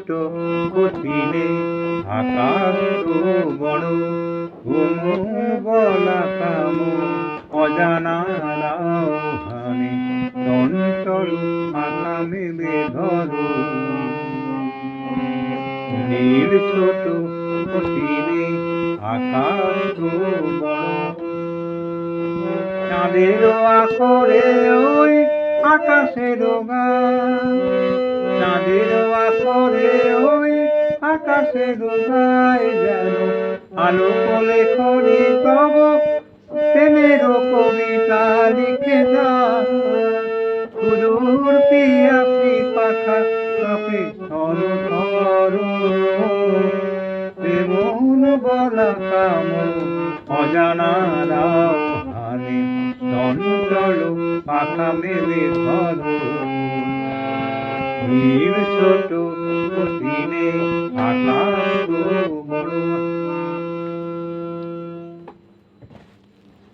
কঠিনে আকাশ তো বড় মন বলা কাম অজানা আহ্বানে চঞ্চল মাথা মেলে ধরো নীল ছোট কঠিনে আকাশ তো বড় চাঁদের আখরে ওই আকাশের গান চাঁদের আখরে ওই আকাশের গায় যেন আলো লেখনি তব প্রেমের কবিতা লিখে যায় সুদূর পিয়াসী পাখা কাপে থর থর মন বলা কাম অজানা আহ্বানে চঞ্চল পাখা মেলে ধরো নীল ছোট কঠিনে আকাশ